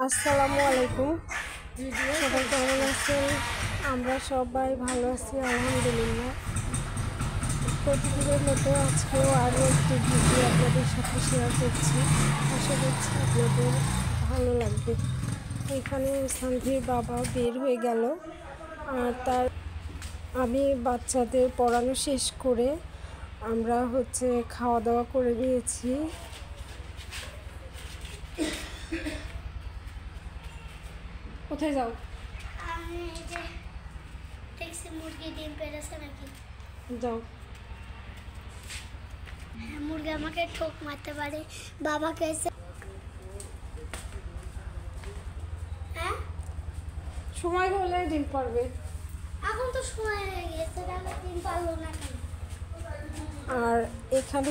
আসসালামু আলাইকুম। সবাই কেমন আছেন? আমরা সবাই ভালো আছি আলহামদুলিল্লাহ। প্রতিদিনের মতো আজকেও আরও একটি ভিডিও আপনাদের সাথে শেয়ার করছি। আশা করছি আপনাদের ভালো লাগবে। এখানে সানভির বাবা বের হয়ে গেল, আর আমি বাচ্চাদের পড়ানো শেষ করে আমরা খাওয়া দাওয়া করে নিয়েছি। কোথায় যাও? আমি এই যে দেখছি মুরগি ডিম পেড়েছে নাকি। যাও। মুরগি আমাকে ঠোক মারতে পারে। বাবাকে হ্যাঁ সময় হলে ডিম পারবে। এখন তো সময় হয়ে গেছে, তাহলে ডিম পারলো না কেন? আর এখানে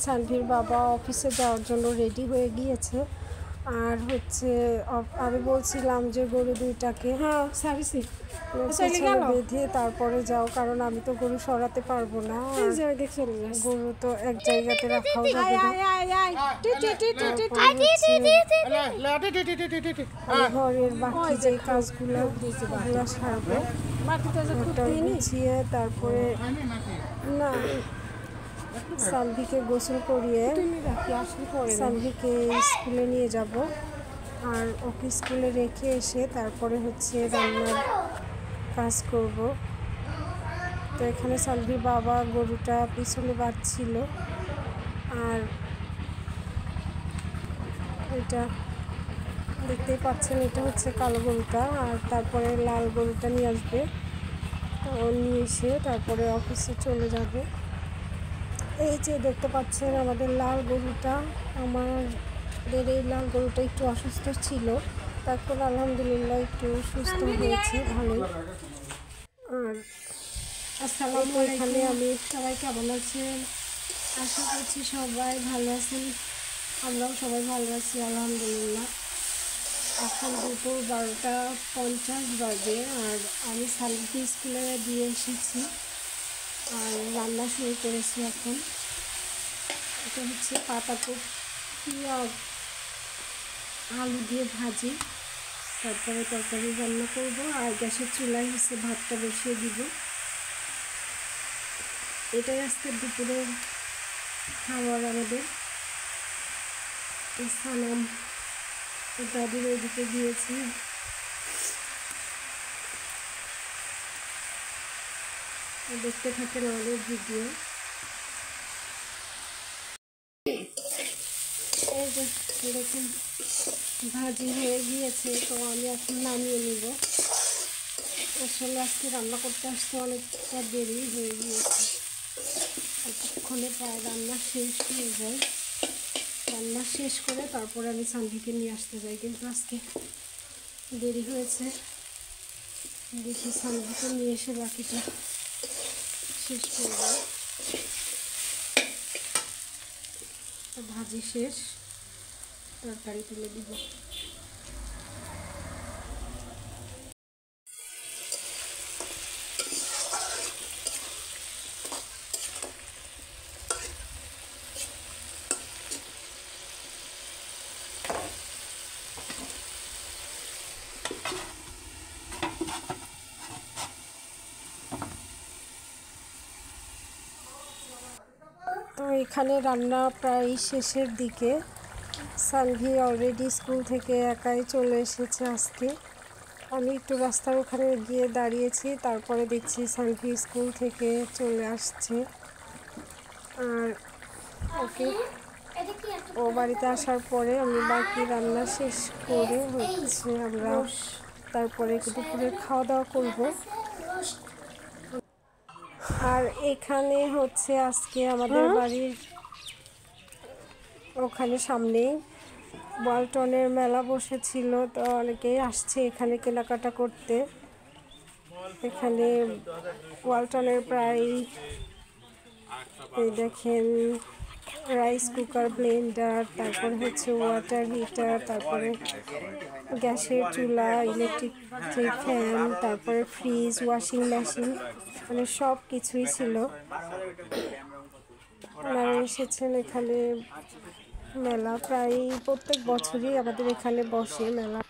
সানভির বাবা অফিসে যাওয়ার জন্য রেডি হয়ে গিয়েছে। আর আমি বলছিলাম যে গরু দুইটাকে বেঁধে তারপরে যাও, কারণ আমি তো গরু সরাতে পারবো না। গরু তো এক জায়গাতে রাখাও যাবে না। ঘরের বাকি যে কাজগুলো সারবো, গুছিয়ে তারপরে না সানভিকে গোসল করিয়ে সানভিকে স্কুলে নিয়ে যাব। আর ওকে স্কুলে রেখে এসে তারপরে রান্নার কাজ করব। তো এখানে সানভির বাবা গরুটা পিছনে বাঁধছিল। আর এটা দেখতেই পাচ্ছেন, এটা কালো গরুটা, আর তারপরে লাল গরুটা নিয়ে আসবে। ও নিয়ে এসে তারপরে অফিসে চলে যাবে। এই যে দেখতে পাচ্ছেন আমাদের লাল গরুটা। আমাদের এই লাল গরুটা একটু অসুস্থ ছিল, তারপর আলহামদুলিল্লাহ একটু সুস্থ হয়েছে ভালোই। আর আসসালামু আলাইকুম। এখানে আমি সবাই কেমন আছেন? আশা করছি সবাই ভালো আছেন। আমরাও সবাই ভালো আছি আলহামদুলিল্লাহ। এখন দুপুর 12:50 বাজে, আর আমি সানভিকে স্কুলে দিয়ে এসেছি আর রান্না শুরু করেছি। এখন এটা পাতাকপি আর আলু দিয়ে ভাজি, তারপরে তরকারি রান্না করব। আর গ্যাসের চুলায় ভাতটা বসিয়ে দিব। এটাই আজকে দুপুরের খাবার আমাদের। সালাম দাদির ওইদিকে দিয়েছি। দেখতে থাকেন আমাদের ভিডিও। এই যে দেখুন ভাজি হয়ে গিয়েছে, তো আমি এখন নামিয়ে নিব। আসলে আজকে রান্না করতে আসতে অনেকটা দেরি হয়ে গিয়েছে, এতক্ষণে প্রায় রান্না শেষ হয়ে যায়। রান্না শেষ করে তারপরে আমি সানভিকে নিয়ে আসতে যাই, কিন্তু আজকে দেরি হয়েছে। দেখি সানভিকে নিয়ে এসে বাকিটা শেষ করব। ভাজি শেষ, তরকারি তুলে দিব। তো এখানে রান্না প্রায় শেষের দিকে। সানভি অলরেডি স্কুল থেকে একাই চলে এসেছে আজকে। আমি একটু রাস্তার ওখানে গিয়ে দাঁড়িয়েছি, তারপরে দেখছি সানভি স্কুল থেকে চলে আসছে। আর ও বাড়িতে আসার পরে আমি বাকি রান্না শেষ করে আমরা তারপরে দুপুরে খাওয়া দাওয়া করব। আর এখানে আজকে আমাদের বাড়ির ওখানে সামনেই ওয়ালটনের মেলা বসেছিল, তো অনেকেই আসছে এখানে কেনাকাটা করতে। এখানে ওয়ালটনের প্রায় দেখেন রাইস কুকার, ব্লেন্ডার, তারপর ওয়াটার হিটার, তারপরে গ্যাসের চুলা, ইলেকট্রিক ফ্যান, তারপরে ফ্রিজ, ওয়াশিং মেশিন, মানে সব কিছুই ছিল। ওনারা এসেছেন এখানে মেলা প্রায় প্রত্যেক বছরই আমাদের এখানে বসে মেলা।